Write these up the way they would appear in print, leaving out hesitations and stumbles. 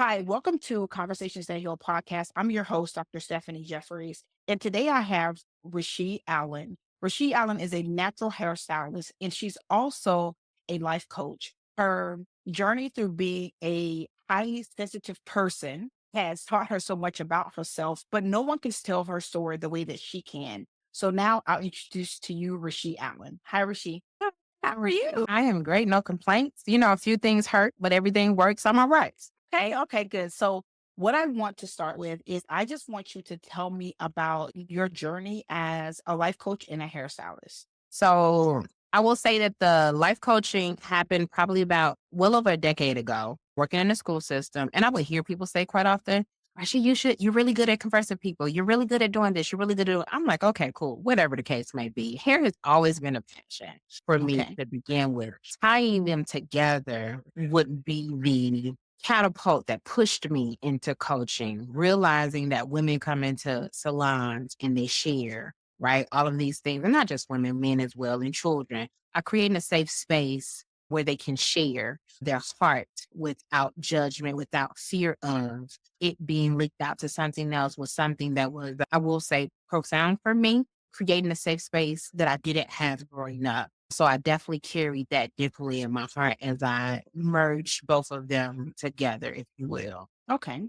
Hi, welcome to Conversations That Heal podcast. I'm your host, Dr. Stephanie Jeffries, and today I have Rashee Allen. Rashee Allen is a natural hairstylist, and she's also a life coach. Her journey through being a highly sensitive person has taught her so much about herself, but no one can tell her story the way that she can. So now I'll introduce to you Rashee Allen. Hi, Rashee. How are you? I am great. No complaints. A few things hurt, but everything works. I'm all right. Okay, good. So, what I want to start with is I just want you to tell me about your journey as a life coach and a hairstylist. So I will say that the life coaching happened probably about well over a decade ago, working in the school system. And I would hear people say quite often, Rashee, you're really good at conversing with people. You're really good at doing this. You're really good at doing. I'm like, okay, cool. Whatever the case may be. Hair has always been a passion for me Okay. to begin with. Tying them together would be the catapult that pushed me into coaching, realizing that women come into salons and they share, right? All of these things, and not just women, men as well, and children, are creating a safe space where they can share their heart without judgment, without fear of it being leaked out to something else, was something that was, I will say, profound for me, creating a safe space that I didn't have growing up. So I definitely carried that deeply in my heart as I merged both of them together, if you will. Okay.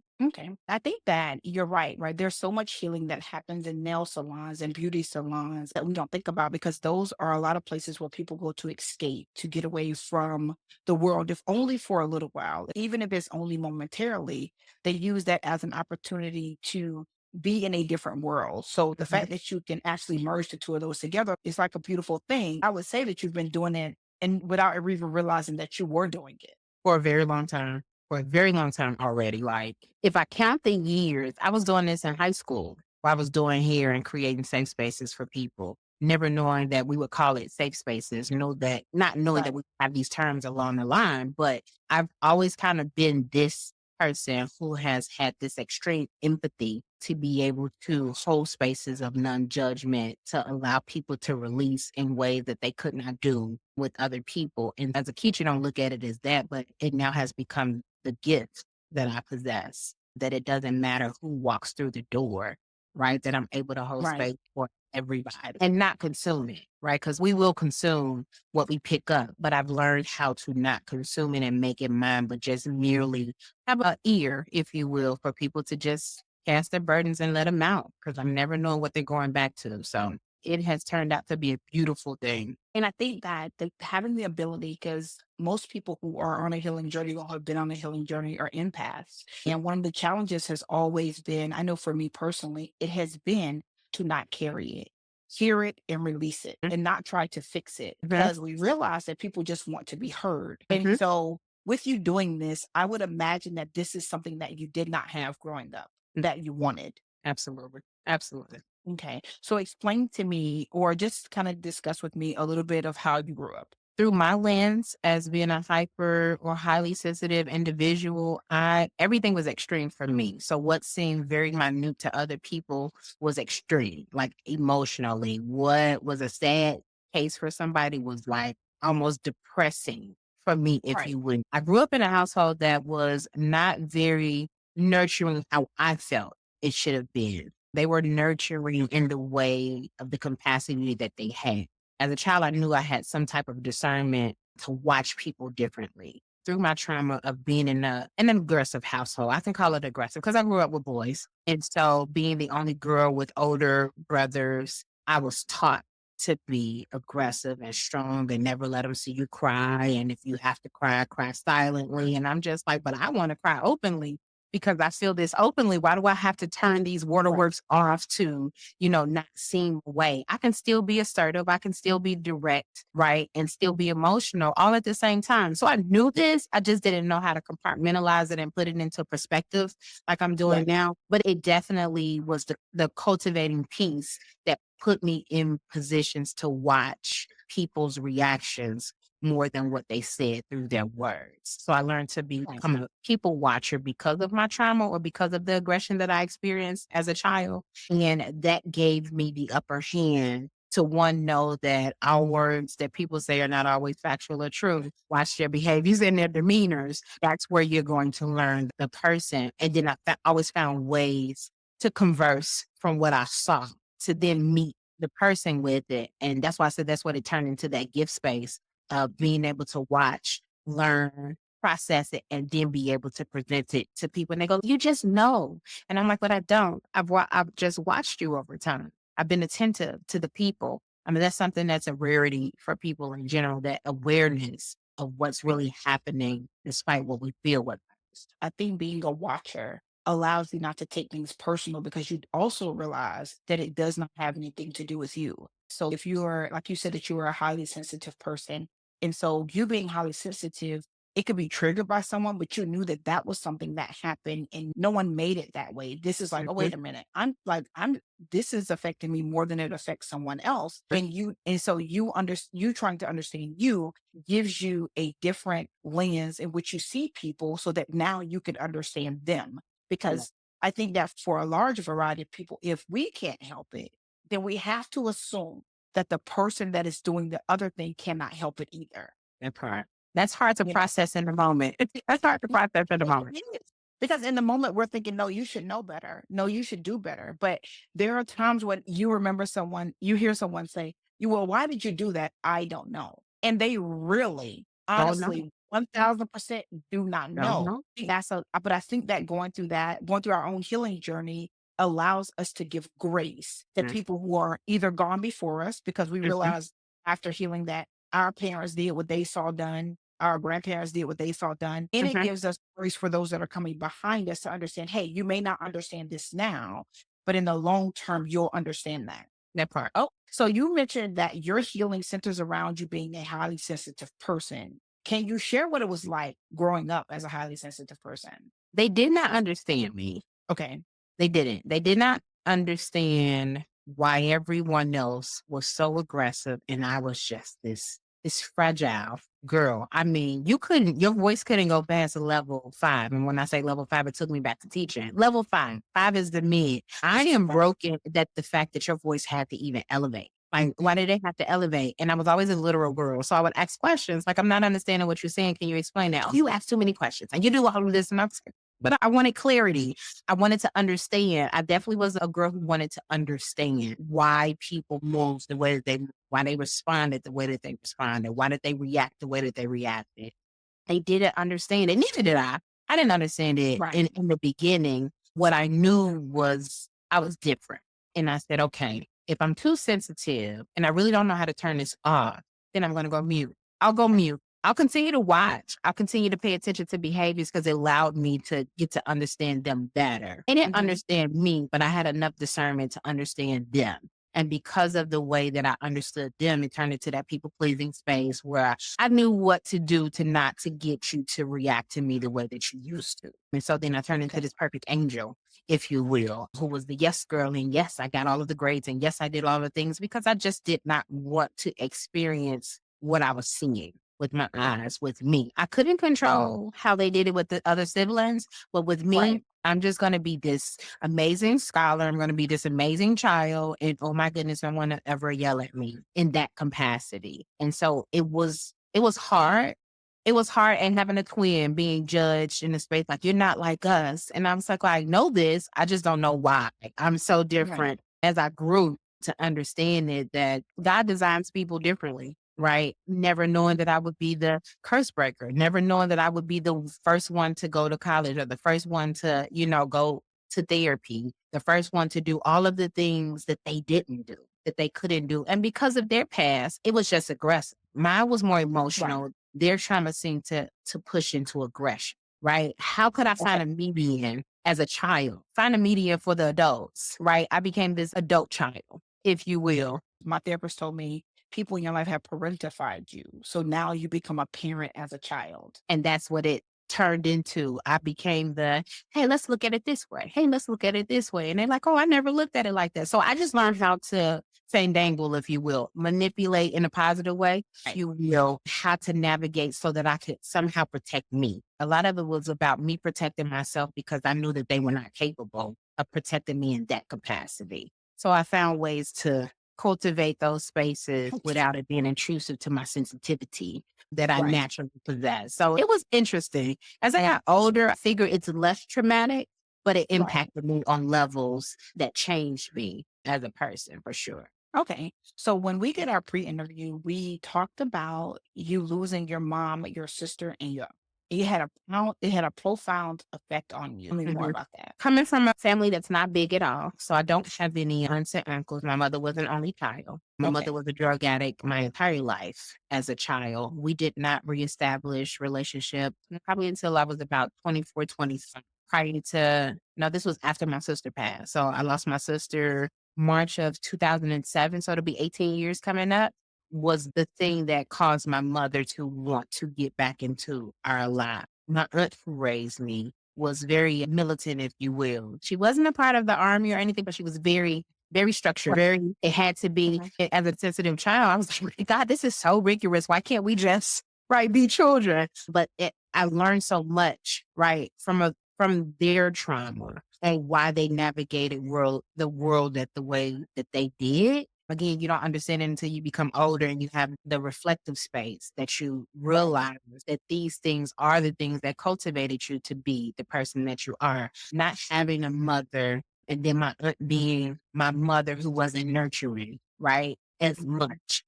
I think that you're right? There's so much healing that happens in nail salons and beauty salons that we don't think about because those are a lot of places where people go to escape, to get away from the world, if only for a little while. Even if it's only momentarily, they use that as an opportunity to be in a different world. So the Mhm. fact that you can actually merge the two of those together is like a beautiful thing. I would say that you've been doing it and without ever even realizing that you were doing it. For a very long time, for a very long time already. Like, if I count the years, I was doing this in high school. I was doing here and creating safe spaces for people, never knowing that we would call it safe spaces, not knowing that Right. we have these terms along the line. But I've always kind of been this person who has had this extreme empathy to be able to hold spaces of non-judgment, to allow people to release in ways that they could not do with other people. And as a teacher, don't look at it as that, but it now has become the gift that I possess, that it doesn't matter who walks through the door, right? That I'm able to hold Right. space for everybody and not consume it, right? Because we will consume what we pick up, but I've learned how to not consume it and make it mine, but just merely have an ear, if you will, for people to just cast their burdens and let them out, because I'm never knowing what they're going back to. So it has turned out to be a beautiful thing. And I think that having the ability, because most people who are on a healing journey or have been on a healing journey are empaths. And one of the challenges has always been, I know for me personally, it has been to not carry it, hear it and release it and not try to fix it Mhm, because we realize that people just want to be heard. And mhm. so with you doing this, I would imagine that this is something that you did not have growing up that you wanted. Absolutely. Absolutely. Okay. So explain to me or just kind of discuss with me a little bit of how you grew up. Through my lens as being a hyper or highly sensitive individual, I everything was extreme for me. So what seemed very minute to other people was extreme, like emotionally. What was a sad case for somebody was like almost depressing for me, if Right. you would. I grew up in a household that was not very nurturing how I felt it should have been. They were nurturing in the way of the capacity that they had. As a child, I knew I had some type of discernment to watch people differently. Through my trauma of being in an aggressive household, I can call it aggressive because I grew up with boys. And so, being the only girl with older brothers, I was taught to be aggressive and strong and never let them see you cry. And if you have to cry, cry silently. And I'm just like, but I want to cry openly because I feel this openly. Why do I have to turn these Right. waterworks off to not seem way? I can still be assertive. I can still be direct, right? And still be emotional all at the same time. So I knew this. I just didn't know how to compartmentalize it and put it into perspective like I'm doing Right. now. But it definitely was the cultivating piece that put me in positions to watch people's reactions more than what they said through their words. So I learned to Right. become a people watcher because of my trauma or because of the aggression that I experienced as a child. And that gave me the upper hand to one, know that our words that people say are not always factual or true. Watch their behaviors and their demeanors. That's where you're going to learn the person. And then always found ways to converse from what I saw to then meet the person with it. And that's why I said that's what it turned into, that gift space of being able to watch, learn, process it, and then be able to present it to people. And they go, "You just know." And I'm like, "But I don't. I've just watched you over time. I've been attentive to the people." I mean, that's something that's a rarity for people in general, that awareness of what's really happening despite what we feel what. I think being a watcher allows you not to take things personal because you also realize that it does not have anything to do with you. So if you're, like you said, that you are a highly sensitive person, and so you being highly sensitive, it could be triggered by someone, but you knew that that was something that happened and no one made it that way. This is like, oh, Mhm. wait a minute. This is affecting me more than it affects someone else. And so you trying to understand you gives you a different lens in which you see people so that now you can understand them. Yeah. Because I think that for a large variety of people, if we can't help it, then we have to assume that the person that is doing the other thing cannot help it either. That part. That's hard to You know, process in the moment. That's hard to process in the moment. it is. Because in the moment we're thinking, no, you should know better. No, you should do better. But there are times when you remember someone, you hear someone say, you, well, why did you do that? I don't know. And they really, Don't know. honestly, 1000% do not Don't know. know. But I think that going through our own healing journey allows us to give grace to Mm, people who are either gone before us because we mhm. realize after healing that our parents did what they saw done, our grandparents did what they saw done. And it Mhm. gives us grace for those that are coming behind us to understand, hey, you may not understand this now, but in the long term, you'll understand that. That part. Oh, so you mentioned that your healing centers around you being a highly sensitive person. Can you share what it was like growing up as a highly sensitive person? They did not understand me. Okay. They didn't. They did not understand why everyone else was so aggressive and I was just this fragile girl. I mean, your voice couldn't go past a level 5. And when I say level 5, it took me back to teaching. Level 5. 5 is the mid. I am Right. broken that the fact that your voice had to even elevate. Like, why did they have to elevate? And I was always a literal girl. So I would ask questions like, "I'm not understanding what you're saying. Can you explain that?" "Oh, you ask too many questions and you do all of this." And I'm saying, but I wanted clarity. I wanted to understand. I definitely was a girl who wanted to understand why people moved the way that they moved, why they responded the way that they responded, why did they react the way that they reacted. They didn't understand it. Neither did I. I didn't understand it Right. in the beginning. What I knew was I was different. And I said, okay, if I'm too sensitive and I really don't know how to turn this off, then I'm going to go mute. I'll go mute. I'll continue to watch. I'll continue to pay attention to behaviors because it allowed me to get to understand them better. They didn't Mhm. understand me, but I had enough discernment to understand them. And because of the way that I understood them, it turned into that people pleasing space where I knew what to do to not to get you to react to me the way that you used to. And so then I turned into Okay. this perfect angel, if you will, who was the yes girl. And yes, I got all of the grades. And yes, I did all the things because I just did not want to experience what I was seeing with my eyes with me. I couldn't control how they did it with the other siblings, but with me, Right. I'm just going to be this amazing scholar. I'm going to be this amazing child. And oh my goodness, no one will ever yell at me in that capacity. And so it was hard. It was hard and having a twin being judged in a space like you're not like us. And I was like, well, I know this. I just don't know why. I'm so Right. different as I grew to understand it that God designs people differently, right? Never knowing that I would be the curse breaker, never knowing that I would be the first one to go to college or the first one to, go to therapy, the first one to do all of the things that they didn't do, that they couldn't do. And because of their past, it was just aggressive. Mine was more Right. emotional. Their trauma seemed to push into aggression, right? How could I Okay. find a median as a child? Find a median for the adults, right? I became this adult child, if you will. My therapist told me people in your life have parentified you. So now you become a parent as a child. And that's what it turned into. I became the, "Hey, let's look at it this way. Hey, let's look at it this way." And they're like, "Oh, I never looked at it like that." So I just learned how to fandangle, if you will, manipulate in a positive way, if Right. you will, how to navigate so that I could somehow protect me. A lot of it was about me protecting myself because I knew that they were not capable of protecting me in that capacity. So I found ways to cultivate those spaces without it being intrusive to my sensitivity that I Right, naturally possess. So it was interesting. As I got older, I figure it's less traumatic, but it right. impacted me on levels that changed me as a person for sure. Okay. So when we did our pre-interview, we talked about you losing your mom, your sister, and your it had a profound effect on you. Tell me more Mhm. about that. Coming from a family that's not big at all, so I don't have any aunts and uncles. My mother was an only child. My Okay. mother was a drug addict my entire life as a child. We did not reestablish relationship probably until I was about 24, 25. Prior to no, this was after my sister passed. So I lost my sister March of 2007. So it'll be 18 years coming up. Was the thing that caused my mother to want to get back into our life. My aunt who raised me was very militant, if you will. She wasn't a part of the army or anything, but she was very, very structured. Right. Very, it had to be. Mhm. As a sensitive child, I was like, God, this is so rigorous. Why can't we just right be children? But I learned so much right from their trauma and why they navigated the world that the way that they did. Again, you don't understand it until you become older and you have the reflective space that you Right. realize that these things are the things that cultivated you to be the person that you are. Not having a mother and then my aunt being my mother who wasn't nurturing, right? As much.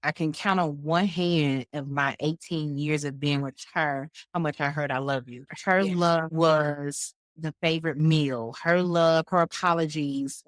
I can count on one hand of my 18 years of being with her, how much I heard I love you. Her Yeah. love was the favorite meal. Her love, her apologies,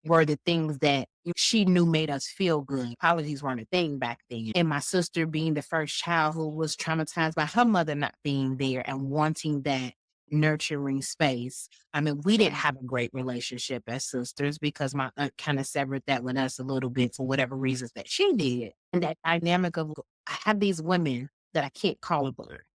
were the things that she knew made us feel good. Apologies weren't a thing back then. And my sister being the first child who was traumatized by her mother not being there and wanting that nurturing space. I mean, we didn't have a great relationship as sisters because my aunt kind of severed that with us a little bit for whatever reasons that she did. And that dynamic of I have these women that I can't call a brother.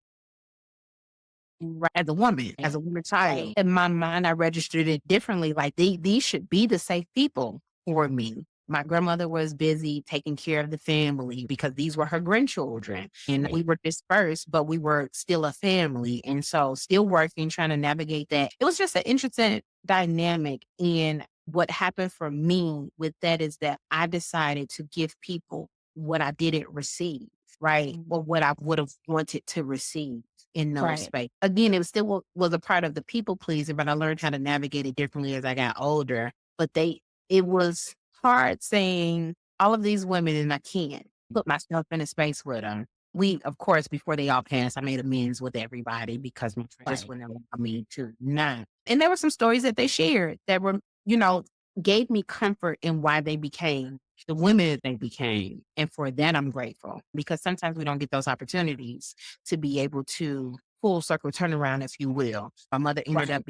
Right, as a woman child. Right. In my mind, I registered it differently. Like these should be the safe people for me. My grandmother was busy taking care of the family because these were her grandchildren. And we Right. were dispersed, but we were still a family. And so still working, trying to navigate that. It was just an interesting dynamic. And what happened for me with that is that I decided to give people what I didn't receive, right? Or what I would have wanted to receive in those Right. space. Again, it was still was a part of the people pleaser, but I learned how to navigate it differently as I got older. But it was hard saying all of these women, and I can't put myself in a space with them. We, of course, before they all passed, I made amends with everybody because my friends just Right. wouldn't allow me to not. And there were some stories that they shared that were, you know, gave me comfort in why they became the women that they became. And for that, I'm grateful because sometimes we don't get those opportunities to be able to full circle turnaround, if you will. My mother ended Right. up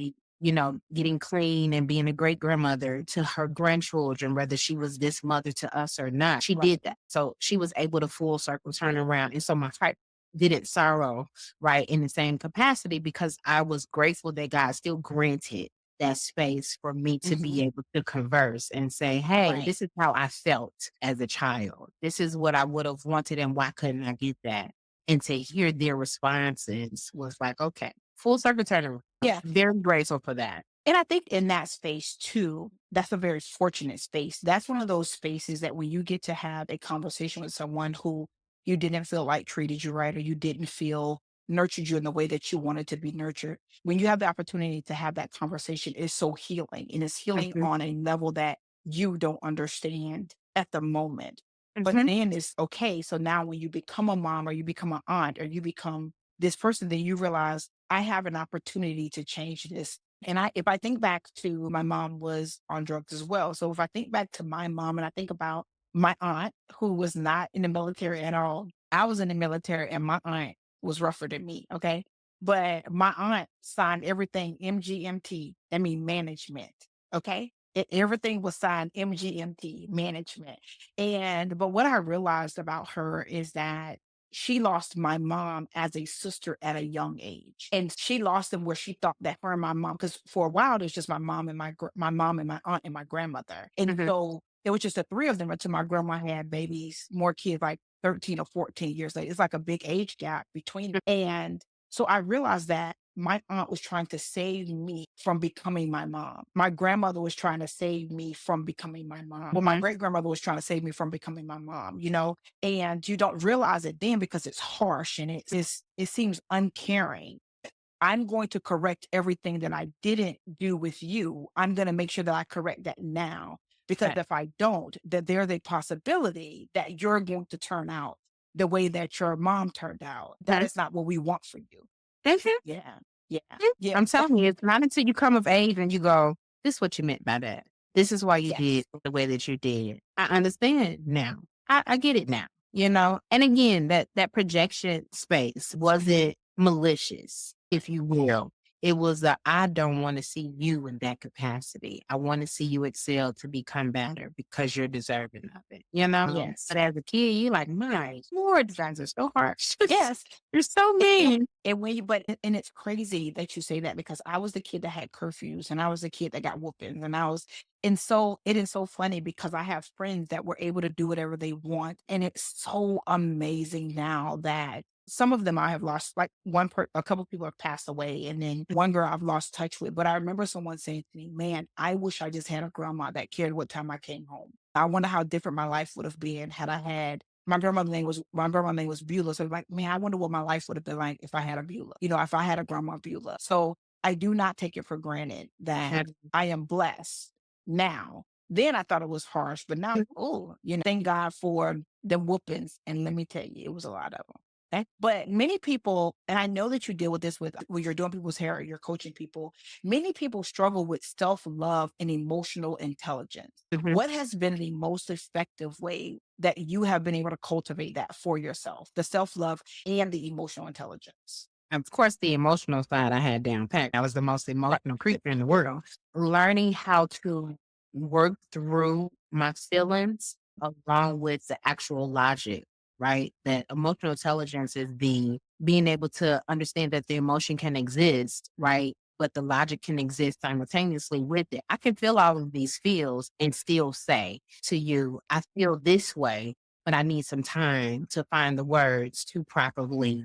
getting clean and being a great grandmother to her grandchildren, whether she was this mother to us or not. She Right. did that. So she was able to full circle turn around. And so my heart didn't sorrow, right, in the same capacity because I was grateful that God still granted that space for me to Mhm. be able to converse and say, hey, Right. this is how I felt as a child. This is what I would have wanted and why couldn't I get that? And to hear their responses was like, okay, full circle turnaround. Yeah. Very grateful for that. And I think in that space too, that's a very fortunate space. That's one of those spaces that when you get to have a conversation with someone who you didn't feel like treated you right, or you didn't feel nurtured you in the way that you wanted to be nurtured. When you have the opportunity to have that conversation, it's so healing. And it's healing Mhm, on a level that you don't understand at the moment. But mhm, then it's okay. So now when you become a mom or you become an aunt or you become this person, then you realize I have an opportunity to change this. And if I think back to my mom was on drugs as well. So if I think back to my mom and I think about my aunt who was not in the military at all, I was in the military and my aunt was rougher than me. Okay. But my aunt signed everything MGMT. That means management. Okay. Everything was signed MGMT management. But what I realized about her is that she lost my mom as a sister at a young age. And she lost them where she thought that her and my mom, because for a while it was just my mom and my mom and my aunt and my grandmother. And mhm, so it was just the three of them until my grandma had babies, more kids like 13 or 14 years later. It's like a big age gap between them. And so I realized that My aunt was trying to save me from becoming my mom. My grandmother was trying to save me from becoming my mom. Well, my Mhm. great grandmother was trying to save me from becoming my mom, and you don't realize it then because it's harsh and it seems uncaring. I'm going to correct everything that I didn't do with you. I'm going to make sure that I correct that now. Because Right. if I don't, that there's a possibility that you're going to turn out the way that your mom turned out. That Mhm. is not what we want for you. Mhm. Yeah. Yeah. Yeah. Yeah. I'm telling you, it's not until you come of age and you go, "This is what you meant by that. This is why you did Yes. the way that you did." I understand now. I get it now, you know? And again, that projection space wasn't malicious, if you will. It was a, I don't want to see you in that capacity. I want to see you excel to become better because you're deserving of it, you know? Yes. But as a kid, you're like, my Lord, designs are so harsh. Yes. You're so And mean. and when you but and it's crazy that you say that because I was the kid that had curfews and I was the kid that got whoopings and so it is so funny because I have friends that were able to do whatever they want. And it's so amazing now that some of them I have lost, like a couple people have passed away, and then one girl I've lost touch with. But I remember someone saying to me, "Man, I wish I just had a grandma that cared what time I came home. I wonder how different my life would have been had I had my grandmother name was Beulah. So like, man, I wonder what my life would have been like if I had a Beulah, if I had a grandma Beulah." So I do not take it for granted that I am blessed now. Then I thought it was harsh, but now, oh, thank God for the whoopings. And let me tell you, it was a lot of them. Okay? But many people, and I know that you deal with this with when you're doing people's hair or you're coaching people, many people struggle with self love and emotional intelligence. Mhm. What has been the most effective way that you have been able to cultivate that for yourself, the self love and the emotional intelligence? Of course, the emotional side I had down pat. I was the most Right. emotional creature in the world. Learning how to work through my feelings along with the actual logic, right? That emotional intelligence is the being able to understand that the emotion can exist, right? But the logic can exist simultaneously with it. I can feel all of these feels and still say to you, I feel this way, but I need some time to find the words to properly,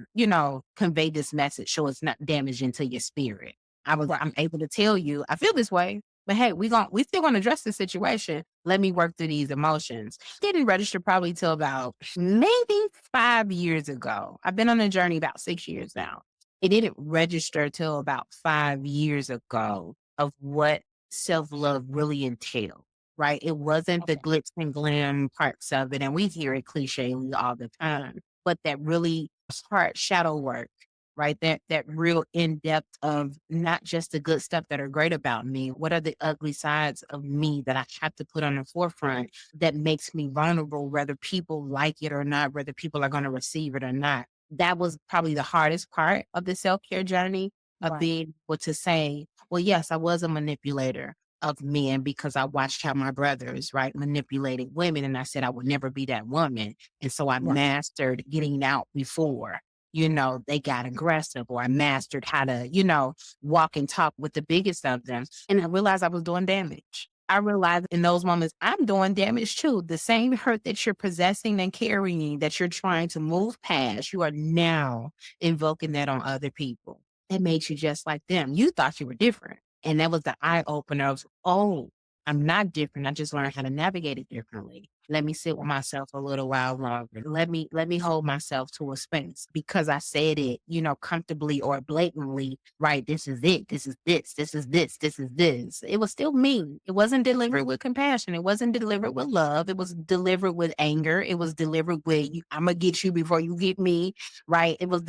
convey this message so it's not damaging to your spirit. Right. I'm able to tell you, I feel this way, but hey, we still gonna address the situation. Let me work through these emotions. Didn't register probably till about maybe 5 years ago. I've been on a journey about 6 years now. It didn't register till about 5 years ago of what self-love really entails, right? It wasn't the Okay. glitz and glam parts of it, and we hear it clichély all the time, but that really hard shadow work, right? That real in depth of not just the good stuff that are great about me. What are the ugly sides of me that I have to put on the forefront that makes me vulnerable, whether people like it or not, whether people are going to receive it or not? That was probably the hardest part of the self care journey of Right. being able to say, well, yes, I was a manipulator of men because I watched how my brothers, right, manipulated women. And I said I would never be that woman. And so I Right. mastered getting out before, they got aggressive, or I mastered how to, walk and talk with the biggest of them. And I realized I was doing damage. I realized in those moments I'm doing damage too. The same hurt that you're possessing and carrying that you're trying to move past, you are now invoking that on other people. It makes you just like them. You thought you were different. And that was the eye opener of, oh, I'm not different. I just learned how to navigate it differently. Let me sit with Right. myself a little while longer. Let me hold myself to a space because I said it, comfortably or blatantly, right? This is it. This is this. This is this. This is this. It was still me. It wasn't delivered with compassion. It wasn't delivered with love. It was delivered with anger. It was delivered with, I'm going to get you before you get me, right? It was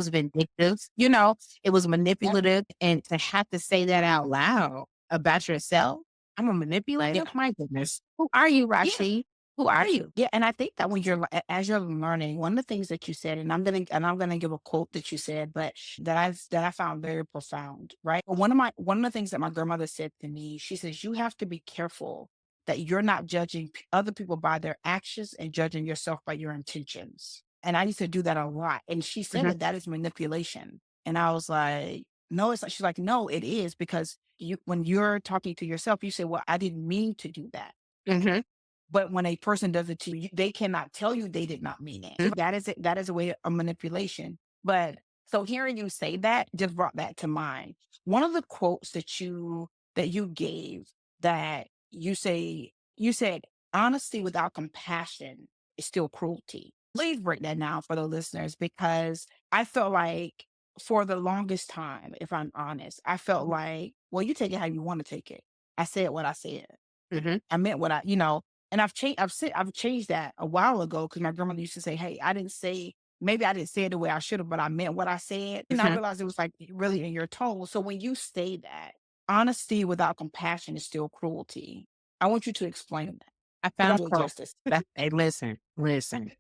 vindictive, it was Yep. manipulative. And to have to say that out loud about yourself, I'm a manipulator. Yeah. My goodness. Who are you, Yeah. Rashee? Who are you? Yeah, and I think that when as you're learning, one of the things that you said, and I'm gonna give a quote that you said, but that I found very profound, right? One of the things that my grandmother said to me, she says, you have to be careful that you're not judging other people by their actions and judging yourself by your intentions. And I used to do that a lot. And she said Mhm, that is manipulation. And I was like, no, it's not. She's like, no, it is because when you're talking to yourself, you say, well, I didn't mean to do that. mhm, But when a person does it to you, they cannot tell you they did not mean it. mhm. That is a way of manipulation. But So hearing you say that just brought that to mind. One of the quotes that you gave that you said honesty without compassion is still cruelty. Please break that down for the listeners because I felt like for the longest time, if I'm honest, I felt like, well, you take it how you want to take it. I said what I said. Mhm, I meant what and I've changed that a while ago because my grandmother used to say, "Hey, I didn't say maybe I didn't say it the way I should have, but I meant what I said." And I mhm. realized it was like really in your tone. So when you say that, honesty without compassion is still cruelty. I want you to explain that I because I found do it quote justice. that hey, listen.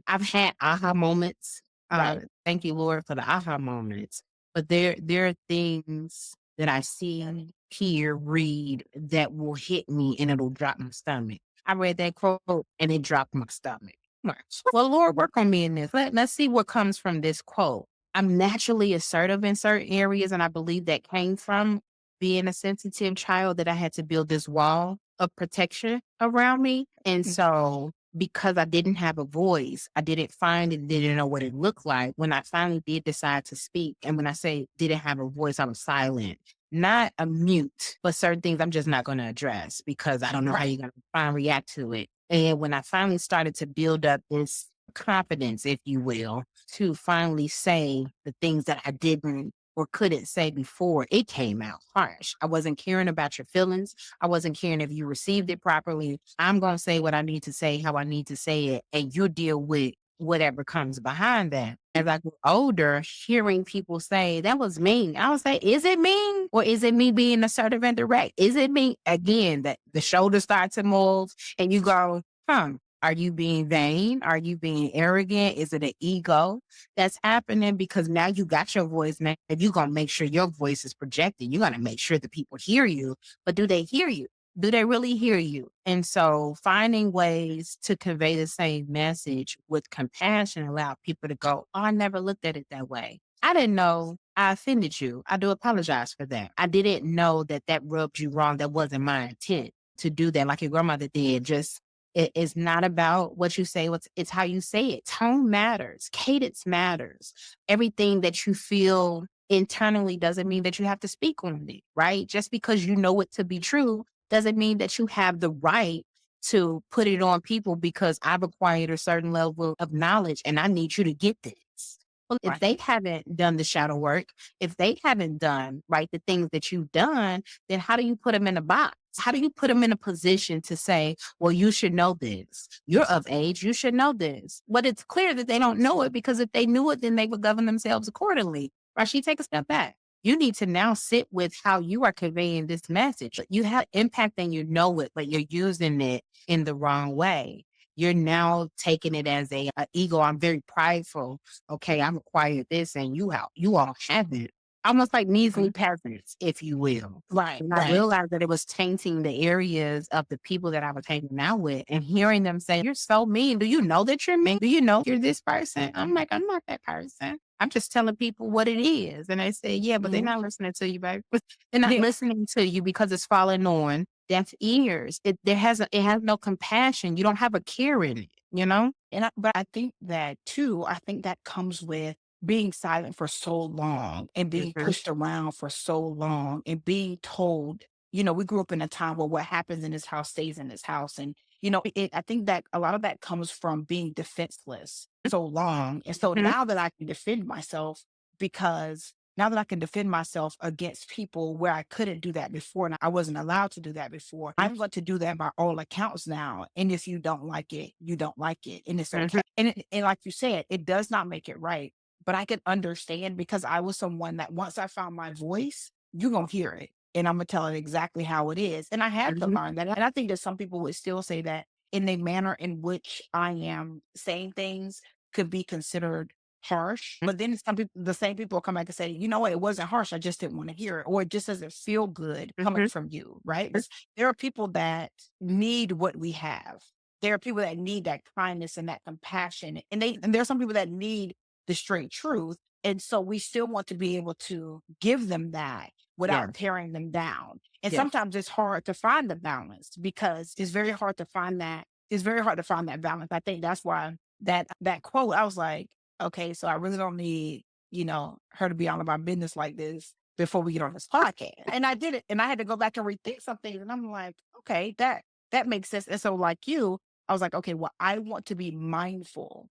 I've had aha moments. Right. Thank you, Lord, for the aha moments. But there are things that I see, hear, read that will hit me and it'll drop my stomach. I read that quote and it dropped my stomach. Right. Well, Lord, work on me in this. Let's see what comes from this quote. I'm naturally assertive in certain areas, and I believe that came from being a sensitive child that I had to build this wall of protection around me. And Mm. so because I didn't have a voice, I didn't find it, didn't know what it looked like. When I finally did decide to speak, and when I say didn't have a voice, I was silent, not a mute, but certain things I'm just not going to address because I don't know how Right. you're going to find react to it. And when I finally started to build up this confidence, if you will, to finally say the things that I didn't or couldn't say before, it came out harsh. I wasn't caring about your feelings. I wasn't caring if you received it properly. I'm going to say what I need to say, how I need to say it, and you deal with whatever comes behind that. As I grew older, hearing people say, that was mean. I would say, is it mean? Or is it me being assertive and direct? Is it me? Again, that the shoulders start to move and you go, are you being vain? Are you being arrogant? Is it an ego that's happening? Because now you got your voice. Now, if you're going to make sure your voice is projected, you got to make sure the people hear you. But do they hear you? Do they really hear you? And so finding ways to convey the same message with compassion allow people to go, oh, I never looked at it that way. I didn't know I offended you. I do apologize for that. I didn't know that that rubbed you wrong. That wasn't my intent to do that like your grandmother did. Just it is not about what you say, it's how you say it. Tone matters, cadence matters. Everything that you feel internally doesn't mean that you have to speak on it, right? Just because you know it to be true doesn't mean that you have the right to put it on people because I've acquired a certain level of knowledge and I need you to get this. Well, if Right. they haven't done the shadow work, if they haven't done, right, the things that you've done, then how do you put them in a box? How do you put them in a position to say, well, you should know this. You're of age. You should know this. But it's clear that they don't know it because if they knew it, then they would govern themselves accordingly. Rashee, take a step back. You need to now sit with how you are conveying this message. You have impact and you know it, but you're using it in the wrong way. You're now taking it as a ego. I'm very prideful. Okay, I'm acquired this, and you all haven't. Almost like measly Mhm. peasants, if you will. Right. And I Right. realized that it was tainting the areas of the people that I was hanging out with and hearing them say, you're so mean. Do you know that you're mean? Do you know you're this person? I'm like, I'm not that person. I'm just telling people what it is. And they say, yeah, but they're Mhm. not listening to you, baby. They're not Yeah. listening to you because it's falling on deaf ears. It has no compassion. You don't have a care in it, you know? But I think that too, I think that comes with being silent for so long and being Mhm, pushed around for so long and being told, we grew up in a time where what happens in this house stays in this house. And, I think that a lot of that comes from being defenseless so long. And so mhm, now that I can defend myself, because now that I can defend myself against people where I couldn't do that before and I wasn't allowed to do that before, I'm going to do that by all accounts now. And if you don't like it, you don't like it. And it's okay. mhm, And like you said, it does not make it right. But I could understand because I was someone that once I found my voice, you're going to hear it. And I'm going to tell it exactly how it is. And I had to mhm, learn that. And I think that some people would still say that in the manner in which I am saying things could be considered harsh. mhm. But then some people, the same people come back and say, you know what, it wasn't harsh. I just didn't want to hear it. Or it just doesn't feel good coming Mhm. from you. Right. 'Cause there are people that need what we have. There are people that need that kindness and that compassion. And there are some people that need the straight truth. And so we still want to be able to give them that Yeah, without tearing them down. And yeah. sometimes it's hard to find the balance because it's very hard to find that. It's very hard to find that balance. I think that's why that quote, I was like, okay, so I really don't need, her to be all about business like this before we get on this podcast. And I did it. And I had to go back and rethink some things. And I'm like, okay, that makes sense. And so like you, I was like, okay, well, I want to be mindful.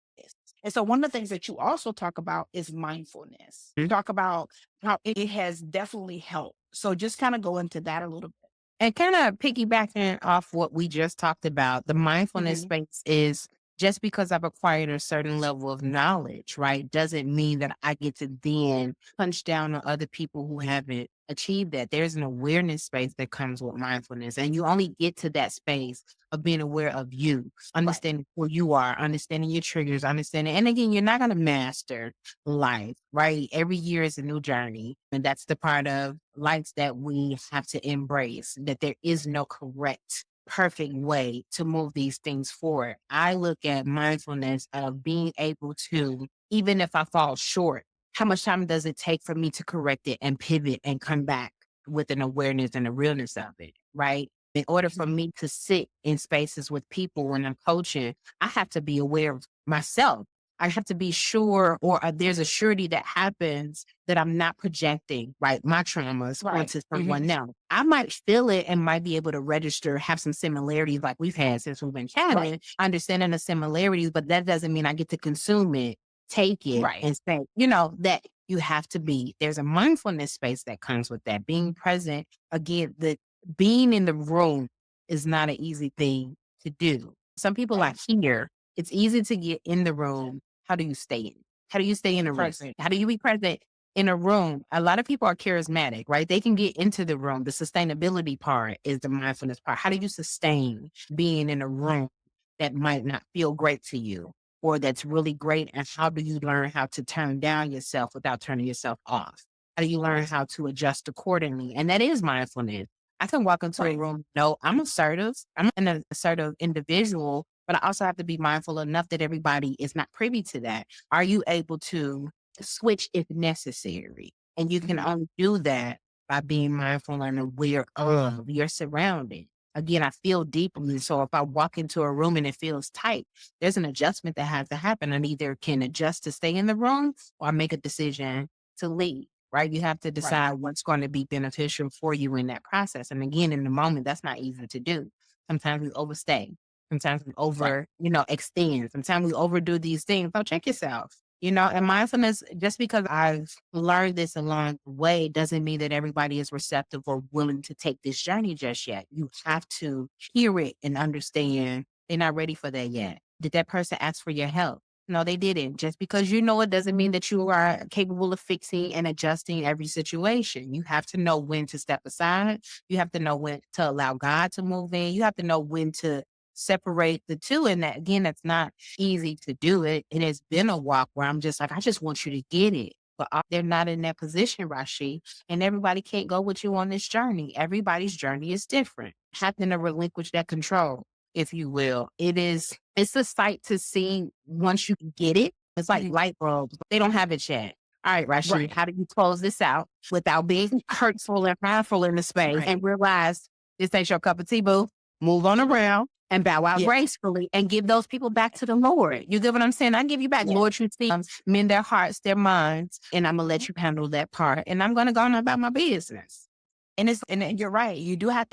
And so one of the things that you also talk about is mindfulness. You talk about how it has definitely helped. So just kind of go into that a little bit. And kind of piggybacking off what we just talked about, the mindfulness Mhm. space is just because I've acquired a certain level of knowledge, right, doesn't mean that I get to then punch down on other people who haven't achieved that. There's an awareness space that comes with mindfulness. And you only get to that space of being aware of you, Right. understanding who you are, understanding your triggers, understanding. And again, you're not going to master life, right? Every year is a new journey. And that's the part of life that we have to embrace, that there is no correct, perfect way to move these things forward. I look at mindfulness of being able to, even if I fall short, how much time does it take for me to correct it and pivot and come back with an awareness and a realness of it, right? In order for Mhm. me to sit in spaces with people when I'm coaching, I have to be aware of myself. I have to be sure, or there's a surety that happens that I'm not projecting, right, my traumas Right. onto Mhm. someone else. I might feel it and might be able to register, have some similarities like we've had since we've been Right. chatting, understanding the similarities, but that doesn't mean I get to consume it, take it, Right. and say, that you have to be. There's a mindfulness space that comes with that. Being present, again, the being in the room is not an easy thing to do. Some people are Right. here. It's easy to get in the room. How do you stay in? How do you stay in a room? Present. How do you be present in a room? A lot of people are charismatic, right? They can get into the room. The sustainability part is the mindfulness part. How do you sustain being in a room that might not feel great to you or that's really great? And how do you learn how to turn down yourself without turning yourself off? How do you learn how to adjust accordingly? And that is mindfulness. I can walk into a Right. room, no, I'm assertive. I'm an assertive individual, but I also have to be mindful enough that everybody is not privy to that. Are you able to switch if necessary? And you can Mhm. only do that by being mindful and aware of your surroundings. Again, I feel deeply. So if I walk into a room and it feels tight, there's an adjustment that has to happen. I either can adjust to stay in the room or make a decision to leave. Right? You have to Right. decide what's going to be beneficial for you in that process. And again, in the moment, that's not easy to do. Sometimes we overstay. Sometimes we Right. extend. Sometimes we overdo these things. So check yourself. And mindfulness, just because I've learned this along the way doesn't mean that everybody is receptive or willing to take this journey just yet. You have to hear it and understand they're not ready for that yet. Did that person ask for your help? No, they didn't. Just because you know it doesn't mean that you are capable of fixing and adjusting every situation. You have to know when to step aside. You have to know when to allow God to move in. You have to know when to separate the two. And that, again, that's not easy to do it. It has been a walk where I'm just like, I just want you to get it. But they're not in that position, Rashee. And everybody can't go with you on this journey. Everybody's journey is different. Having to relinquish that control, if you will. It's a sight to see once you get it. It's like Mhm. light bulbs. They don't have it yet. All right, Rashee, Right. how do you close this out without being hurtful and harmful in the space Right. and realize this ain't your cup of tea, boo? Move on around and bow out Yeah. gracefully and give those people back to the Lord. You get what I'm saying? I give you back. Yeah. Lord, you see, mend their hearts, their minds, and I'm going to let you handle that part. And I'm going to go on about my business. And you're right. You do have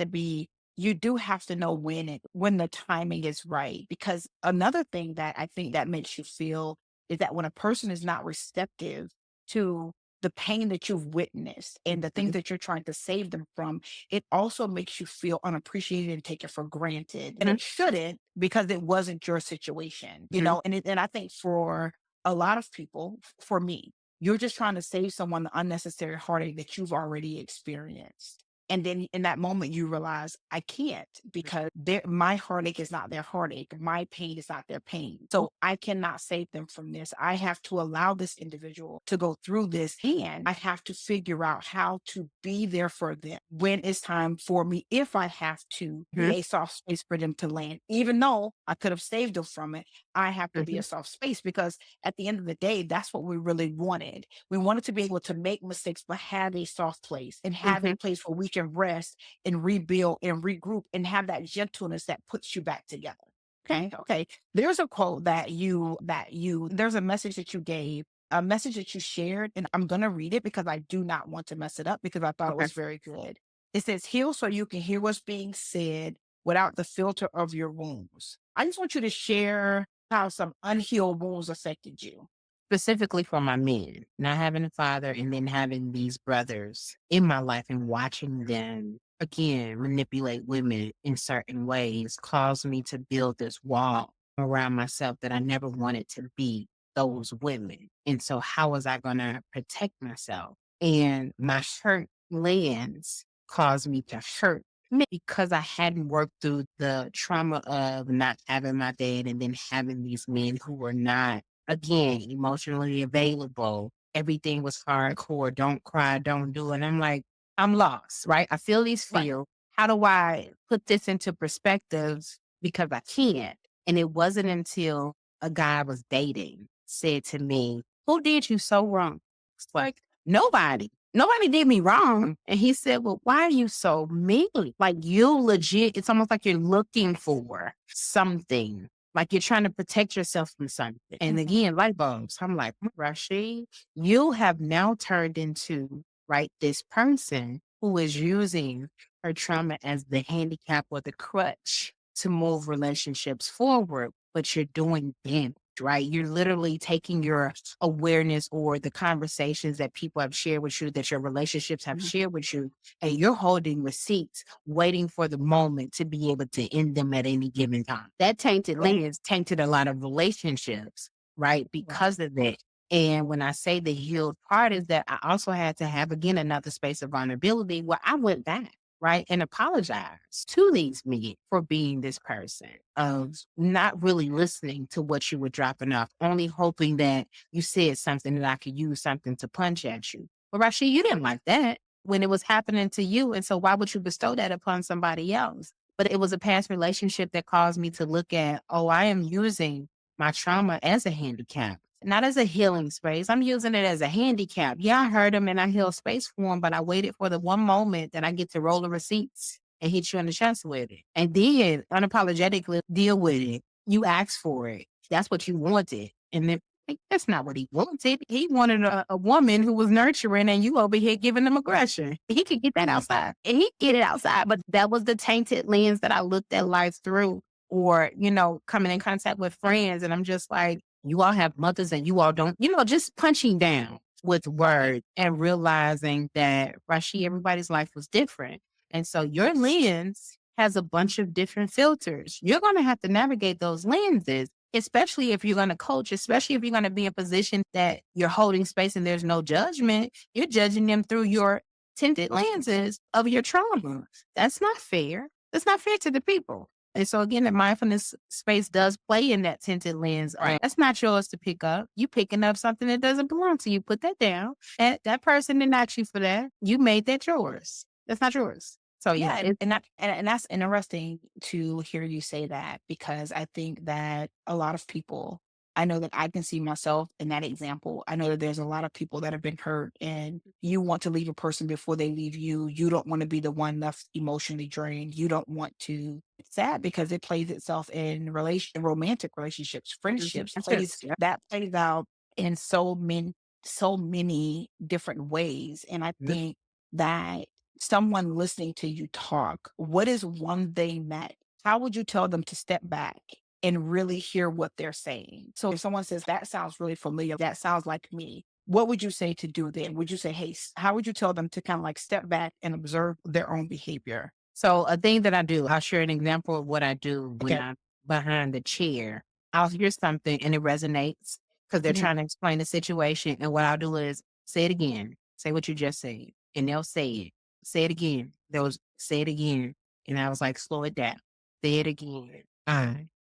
to know when the timing is right. Because another thing that I think that makes you feel is that when a person is not receptive to the pain that you've witnessed and the things Mhm. that you're trying to save them from, it also makes you feel unappreciated and taken for granted. And Mhm. it shouldn't, because it wasn't your situation, Mhm. and I think for a lot of people, for me, you're just trying to save someone the unnecessary heartache that you've already experienced. And then in that moment, you realize I can't, because my heartache is not their heartache. My pain is not their pain. So I cannot save them from this. I have to allow this individual to go through this. And I have to figure out how to be there for them when it's time for me, if I have to be Mhm. a soft space for them to land. Even though I could have saved them from it, I have to be Mhm. a soft space, because at the end of the day, that's what we really wanted. We wanted to be able to make mistakes, but have a soft place and have a Mhm. place where we can rest and rebuild and regroup and have that gentleness that puts you back together. Okay. Okay. There's a quote there's a message that you gave a message that you shared, and I'm going to read it because I do not want to mess it up because I thought it Okay. was very good. It says, heal so you can hear what's being said without the filter of your wounds. I just want you to share how some unhealed wounds affected you. Specifically for my men, not having a father and then having these brothers in my life and watching them again manipulate women in certain ways caused me to build this wall around myself that I never wanted to be those women. And so, how was I going to protect myself? And my hurt lens caused me to hurt me because I hadn't worked through the trauma of not having my dad and then having these men who were not, again, emotionally available. Everything was hardcore. Don't cry, don't do it. I'm like, I'm lost, right? I feel these Right. feels. How do I put this into perspectives? Because I can't. And it wasn't until a guy I was dating said to me, who did you so wrong? It's like, nobody. Nobody did me wrong. And he said, well, why are you so mean? Like, you legit, it's almost like you're looking for something, like you're trying to protect yourself from something. And Mhm. again, light bulbs. I'm like, Rashee, you have now turned into, right, this person who is using her trauma as the handicap or the crutch to move relationships forward, but you're doing damage, right? You're literally taking your awareness or the conversations that people have shared with you, that your relationships have Mhm. shared with you, and you're holding receipts, waiting for the moment to be able to end them at any given time. That tainted lens tainted a lot of relationships, right? Right. Because of that. And when I say the healed part is that I also had to have, again, another space of vulnerability where I went back, right, and apologize to these men for being this person of not really listening to what you were dropping off, only hoping that you said something that I could use something to punch at you. But Rashee, you didn't like that when it was happening to you. And so why would you bestow that upon somebody else? But it was a past relationship that caused me to look at, oh, I am using my trauma as a handicap, not as a healing space. I'm using it as a handicap. Yeah, I hurt him and I healed space for him, but I waited for the one moment that I get to roll the receipts and hit you in the chest with it. And then unapologetically deal with it. You asked for it. That's what you wanted. And then like, that's not what he wanted. He wanted a woman who was nurturing and you over here giving him aggression. He could get that outside and he get it outside. But that was the tainted lens that I looked at life through, or, coming in contact with friends. And I'm just like, you all have mothers and you all don't, just punching down with words and realizing that Rashee, everybody's life was different. And so your lens has a bunch of different filters. You're going to have to navigate those lenses, especially if you're going to coach, especially if you're going to be in a position that you're holding space and there's no judgment. You're judging them through your tinted lenses of your trauma. That's not fair. That's not fair to the people. And so again, the mindfulness space does play in that tinted lens of Right. that's not yours to pick up. You picking up something that doesn't belong to you. Put that down. That person didn't ask you for that. You made that yours. That's not yours. So Yeah, yeah, and that's interesting to hear you say that because I think that a lot of people, I know that I can see myself in that example. I know that there's a lot of people that have been hurt and you want to leave a person before they leave you. You don't want to be the one left emotionally drained. You don't want to. It's sad because it plays itself in romantic relationships, friendships, that's it. Yeah. plays out in so many different ways. And I Yeah. think that someone listening to you talk, what is one thing that how would you tell them to step back and really hear what they're saying? So if someone says, that sounds really familiar, that sounds like me, what would you say to do then? Would you say, hey, how would you tell them to kind of like step back and observe their own behavior? So a thing that I do, I'll share an example of what I do when Okay. I'm behind the chair. I'll hear something and it resonates because they're Mhm. trying to explain the situation. And what I'll do is say it again, say what you just said, and they'll say it. Say it again. They'll say it again. And I was like, slow it down. Say it again.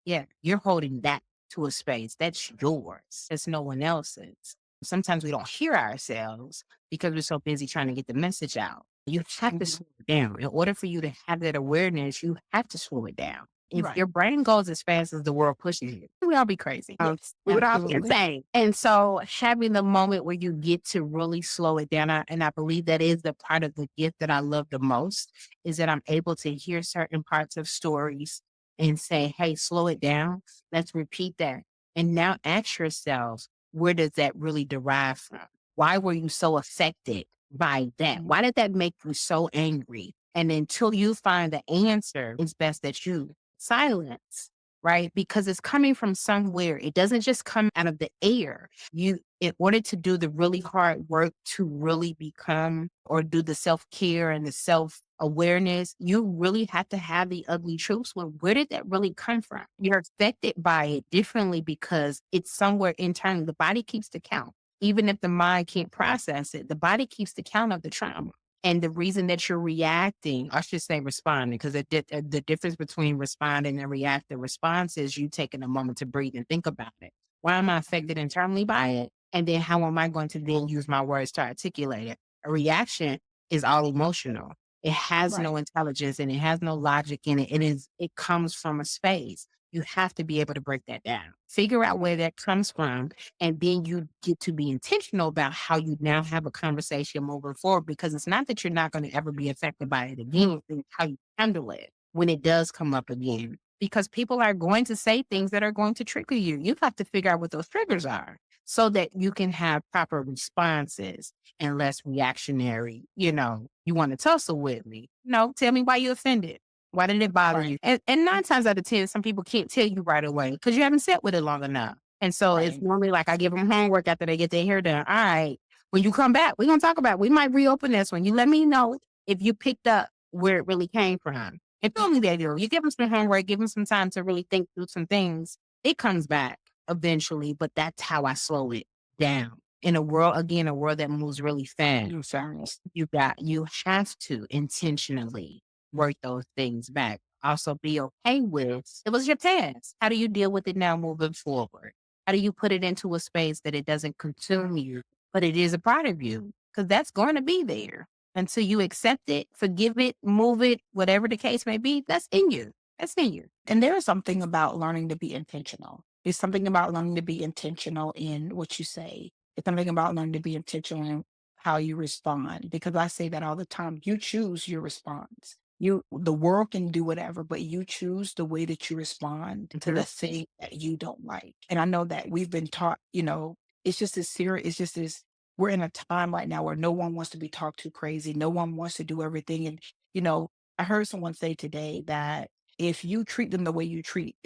Yeah, you're holding that to a space. That's yours. It's no one else's. Sometimes we don't hear ourselves because we're so busy trying to get the message out. You have to Mhm. slow it down. In order for you to have that awareness, you have to slow it down. If Right. your brain goes as fast as the world pushes it, we all be crazy. Yes, We would all be absolutely. insane. And so having the moment where you get to really slow it down, and I believe that is the part of the gift that I love the most, is that I'm able to hear certain parts of stories and say, hey, slow it down. Let's repeat that. And now ask yourselves, where does that really derive from? Why were you so affected by that? Mhm. Why did that make you so angry? And until you find the answer, it's best that you silence, right? Because it's coming from somewhere. It doesn't just come out of the air. In order to do the really hard work to really become or do the self care and the self awareness, you really have to have the ugly truths. Well, where did that really come from? You're affected by it differently because it's somewhere internal. The body keeps the count. Even if the mind can't process it, the body keeps the count of the trauma. And the reason that you're reacting, I should say responding, because the difference between responding and reactive response is you taking a moment to breathe and think about it. Why am I affected internally by it? And then how am I going to then use my words to articulate it? A reaction is all emotional. It has Right. no intelligence and it has no logic in it. It comes from a space. You have to be able to break that down. Figure out where that comes from, and then you get to be intentional about how you now have a conversation moving forward, because it's not that you're not going to ever be affected by it again, it's how you handle it when it does come up again. Because people are going to say things that are going to trigger you. You have to figure out what those triggers are so that you can have proper responses and less reactionary. You want to tussle with me. No, tell me why you offended. Why did it bother Right. you? And 9 times out of 10, some people can't tell you right away because you haven't sat with it long enough. And so it's Right. normally like I give them homework after they get their hair done. All right, when you come back, we're gonna talk about it. We might reopen this one. You let me know if you picked up where it really came from. And normally they do. You give them some homework, give them some time to really think through some things. It comes back eventually, but that's how I slow it down. In a world that moves really fast, You sound you have to intentionally work those things back. Also be okay with it was your past. How do you deal with it now moving forward? How do you put it into a space that it doesn't consume you, but it is a part of you? Because that's going to be there until you accept it, forgive it, move it, whatever the case may be. That's in you. That's in you. and there is something about learning to be intentional. There's something about learning to be intentional in what you say. It's something about learning to be intentional in how you respond. Because I say that all the time. You choose your response. The world can do whatever, but you choose the way that you respond to the Mhm. thing that you don't like. And I know that we've been taught, it's just as serious, it's just as we're in a time right now where no one wants to be talked to crazy. No one wants to do everything. And, I heard someone say today that if you treat them the way they treat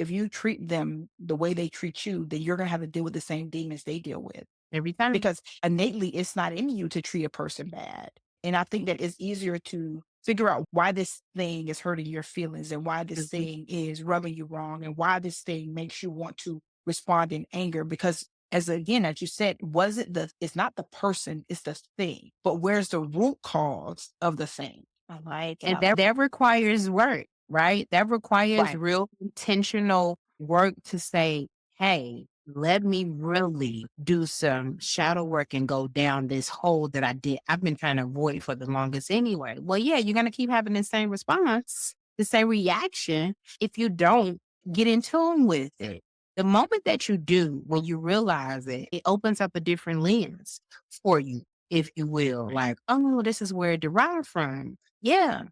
you, then you're gonna have to deal with the same demons they deal with. Every time. Because innately, it's not in you to treat a person bad. And I think that it's easier to figure out why this thing is hurting your feelings and why this Mhm. thing is rubbing you wrong and why this thing makes you want to respond in anger. Because as you said, it's not the person, it's the thing. But where's the root cause of the thing? And that requires work, right? That requires Right. real intentional work to say, hey, let me really do some shadow work and go down this hole that I've been trying to avoid for the longest anyway. Well, yeah, you're going to keep having the same response, the same reaction if you don't get in tune with it. The moment that you do, when you realize it, it opens up a different lens for you, if you will. Like, oh, this is where it derived from. Yeah.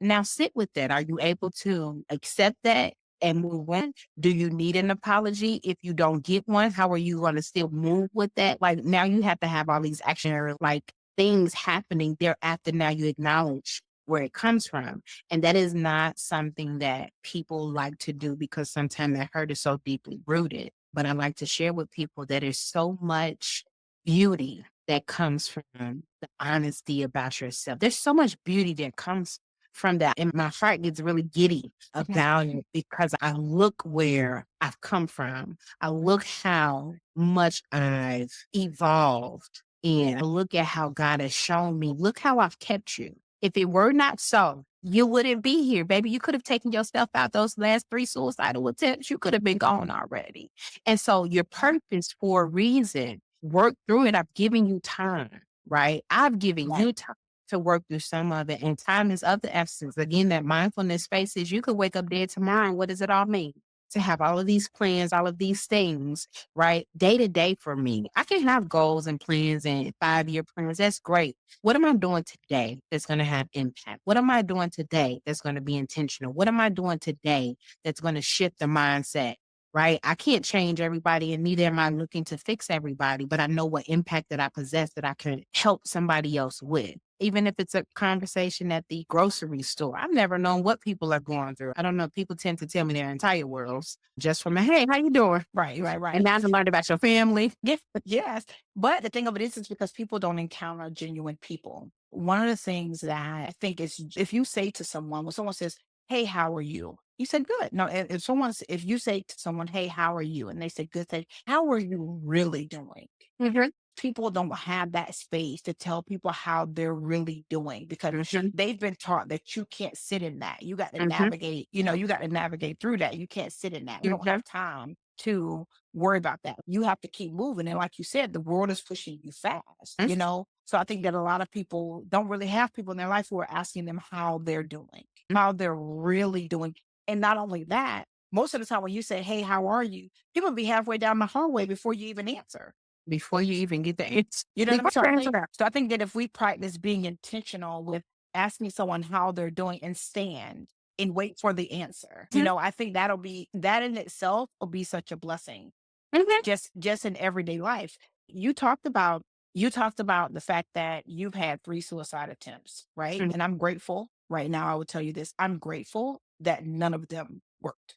Now sit with that. Are you able to accept that and move on? Do you need an apology? If you don't get one, how are you going to still move with that? Like now you have to have all these action like things happening thereafter. Now you acknowledge where it comes from. And that is not something that people like to do because sometimes that hurt is so deeply rooted. But I like to share with people that there's so much beauty that comes from the honesty about yourself. There's so much beauty that comes from that. And my heart gets really giddy about it because I look where I've come from. I look how much I've evolved. And I look at how God has shown me. Look how I've kept you. If it were not so, you wouldn't be here, baby. You could have taken yourself out those last 3 suicidal attempts. You could have been gone already. And so your purpose for a reason, work through it. I've given you time, right? I've given Right. you time to work through some of it. And time is of the essence. Again, that mindfulness space is you could wake up dead tomorrow. And what does it all mean? To have all of these plans, all of these things, right? Day to day for me. I can have goals and plans and 5-year plans. That's great. What am I doing today that's going to have impact? What am I doing today that's going to be intentional? What am I doing today that's going to shift the mindset right? I can't change everybody and neither am I looking to fix everybody, but I know what impact that I possess that I can help somebody else with. Even if it's a conversation at the grocery store, I've never known what people are going through. I don't know. People tend to tell me their entire worlds just from a, hey, how you doing? Right, right, And right. now to learn about your family. Yes, yes. But the thing of it is because people don't encounter genuine people. One of the things that I think is if you say to someone, when someone says, "Hey, how are you?" You said, "Good." No, if you say to someone, "Hey, how are you?" and they say, "Good," say, "How are you really doing?" Mhm, People don't have that space to tell people how they're really doing because mhm, they've been taught that you can't sit in that. You got to mhm, navigate, you got to navigate through that. You can't sit in that. You don't mhm, have time to worry about that. You have to keep moving. And like you said, the world is pushing you fast, mhm, So I think that a lot of people don't really have people in their life who are asking them how they're doing, how they're really doing. And not only that, most of the time when you say, "Hey, how are you?" people be halfway down the hallway before you even answer. before you even get the answer. You know what I mean? Before So you I answer think that. so I think that if we practice being intentional with asking someone how they're doing and stand and wait for the answer, Mhm, I think that in itself will be such a blessing mhm, just in everyday life. You talked about you talked about the fact that you've had 3 suicide attempts, right? mhm, And I'm grateful right now, I will tell you this. I'm grateful that none of them worked.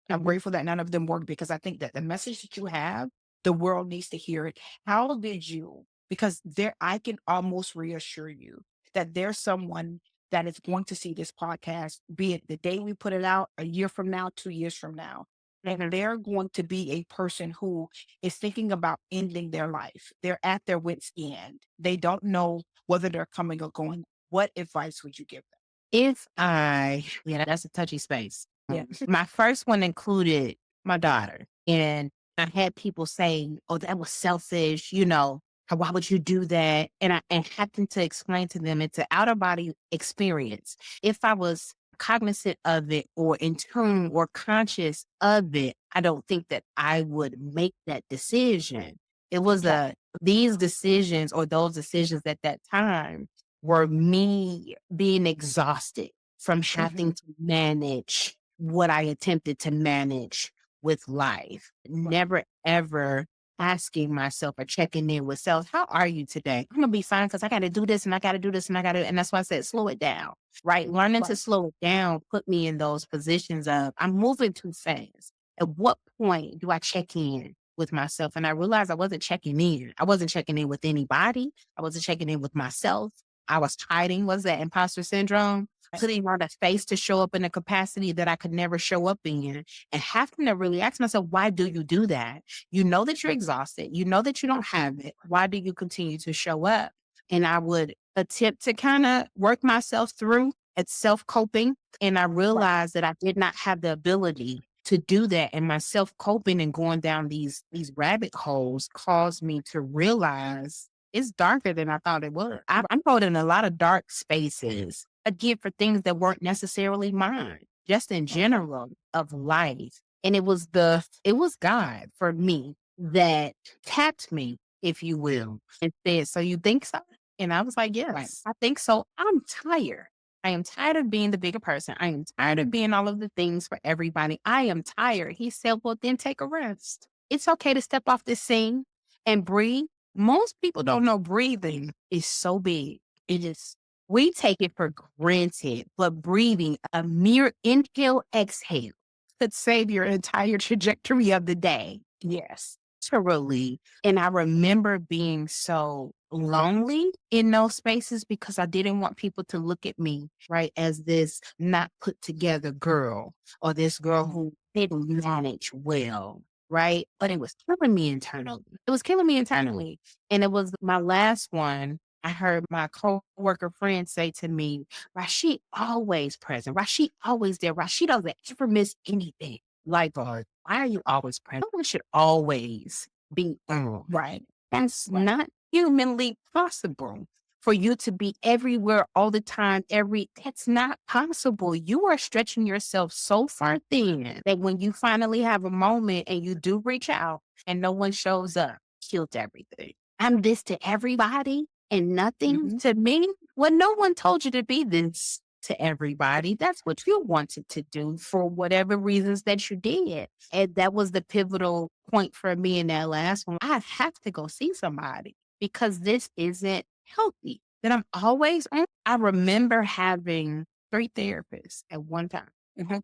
I'm mhm. grateful that none of them worked because I think that the message that you have, the world needs to hear it. How did you? Because I can almost reassure you that there's someone that is going to see this podcast, be it the day we put it out, a year from now, 2 years from now. And they're going to be a person who is thinking about ending their life. They're at their wits' end. They don't know whether they're coming or going. What advice would you give them? If I yeah, that's a touchy space. Yeah. My first one included my daughter, and I had people saying, "Oh, that was selfish," "Why would you do that?" And I happened to explain to them it's an outer body experience. If I was cognizant of it or in tune or conscious of it, I don't think that I would make that decision. It was Right. these decisions or those decisions at that time were me being exhausted from having Mhm. to manage what I attempted to manage with life. Right. Never ever asking myself or checking in with self, how are you today? I'm gonna be fine because I gotta do this and I gotta do this and I gotta, and that's why I said slow it down. Right. Learning to Right. slow it down put me in those positions of I'm moving too fast. At what point do I check in with myself? And I realized I wasn't checking in. I wasn't checking in with anybody. I wasn't checking in with myself. I was hiding, was that imposter syndrome? Putting on a face to show up in a capacity that I could never show up in, and having to really ask myself, why do you do that? You know that you're exhausted. You know that you don't have it. Why do you continue to show up? And I would attempt to kind of work myself through at self coping. And I Right. realized that I did not have the ability to do that. And my self coping and going down these rabbit holes caused me to realize it's darker than I thought it was. I'm holding a lot of dark spaces, again, for things that weren't necessarily mine, just in Okay. general of life. And it was God for me that tapped me, if you will, and said, "So you think so?" And I was like, Right. "Yes, I think so. I'm tired. I am tired of being the bigger person. I am tired of being all of the things for everybody. I am tired." He said, "Well, then take a rest. It's okay to step off this scene and breathe." Most people don't know breathing is so big. It is. We take it for granted, but breathing, a mere inhale, exhale, could save your entire trajectory of the day. Yes. Literally. And I remember being so lonely in those spaces because I didn't want people to look at me, right, as this not put together girl or this girl Mhm. who didn't manage well, right? But it was killing me internally. It was killing me internally. And it was my last one. I heard my coworker friend say to me, Rashee always present. Rashee always there. Rashee doesn't ever miss anything. Like, why are you always present? Someone should always be on. Right. That's Right. not humanly possible for you to be everywhere all the time. That's not possible. You are stretching yourself so far thin that when you finally have a moment and you do reach out and no one shows up, killed everything. I'm this to everybody and nothing Mhm. to me. Well, no one told you to be this. to everybody. That's what you wanted to do for whatever reasons that you did. And that was the pivotal point for me in that last one. I have to go see somebody because this isn't healthy. That I'm always on. I remember having 3 therapists at one time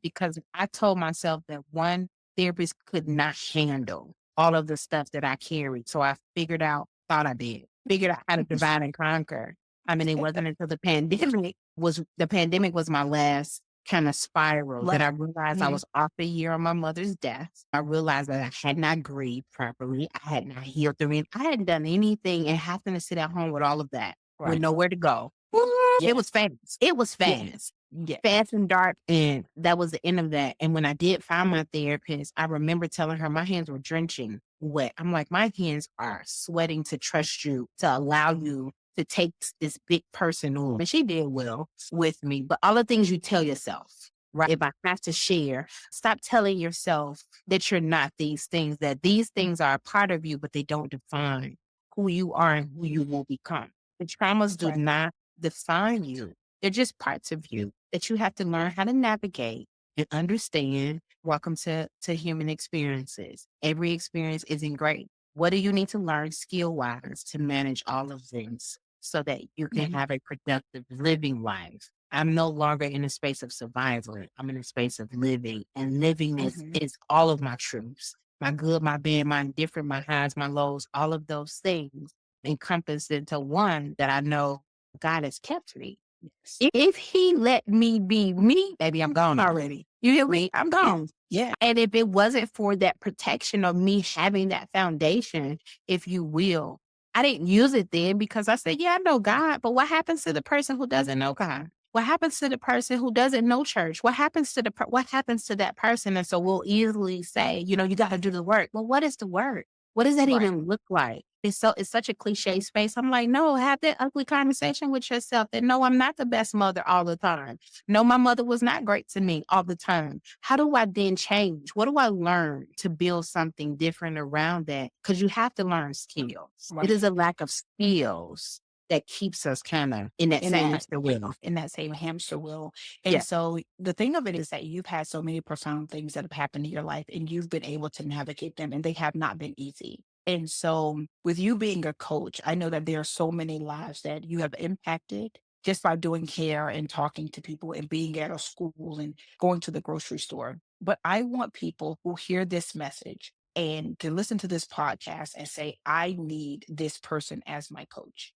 because I told myself that one therapist could not handle all of the stuff that I carried. So I thought I did, figured out how to divide and conquer. I mean, it wasn't until the pandemic was my last kind of spiral that I realized I Mhm. was off a year on my mother's death. I realized that I had not grieved properly. I had not healed through it. I hadn't done anything and having to sit at home with all of that with Right. nowhere to go. It was Yes. fast. It was Yeah. fast. Yeah. Fast and dark, and that was the end of that. And when I did find my therapist, I remember telling her my hands were drenching wet. I'm like, my hands are sweating to trust you, to allow you to take this big person on. And she did well with me. But all the things you tell yourself, right? If I have to share, stop telling yourself that you're not these things, that these things are a part of you, but they don't define who you are and who you will become. The traumas do Right. not define you. They're just parts of you that you have to learn how to navigate and understand. Welcome to human experiences. Every experience isn't great. What do you need to learn skill wise to manage all of things so that you can Mhm. have a productive living life? I'm no longer in a space of survival. I'm in a space of living, and living Mhm. is all of my truths, my good, my bad, my indifferent, my highs, my lows, all of those things encompassed into one that I know God has kept me. Yes. If he let me be me, baby, I'm gone already. You hear me? I'm Yeah. gone. Yeah. And if it wasn't for that protection of me having that foundation, if you will, I didn't use it then because I said, yeah, I know God, but what happens to the person who doesn't know God? What happens to the person who doesn't know church? What happens to that person? And so we'll easily say, you got to do the work. Well, what is the work? What does that Right. even look like? It's such a cliche space. I'm like, no, have that ugly conversation with yourself that no, I'm not the best mother all the time. No, my mother was not great to me all the time. How do I then change? What do I learn to build something different around that? Because you have to learn skills. It Right. is a lack of skills that keeps us kind of in that In same that hamster wheel. in that same hamster wheel. And Yeah. so the thing of it is that you've had so many profound things that have happened in your life and you've been able to navigate them and they have not been easy. And so with you being a coach, I know that there are so many lives that you have impacted just by doing care and talking to people and being at a school and going to the grocery store. But I want people who hear this message and to listen to this podcast and say, I need this person as my coach.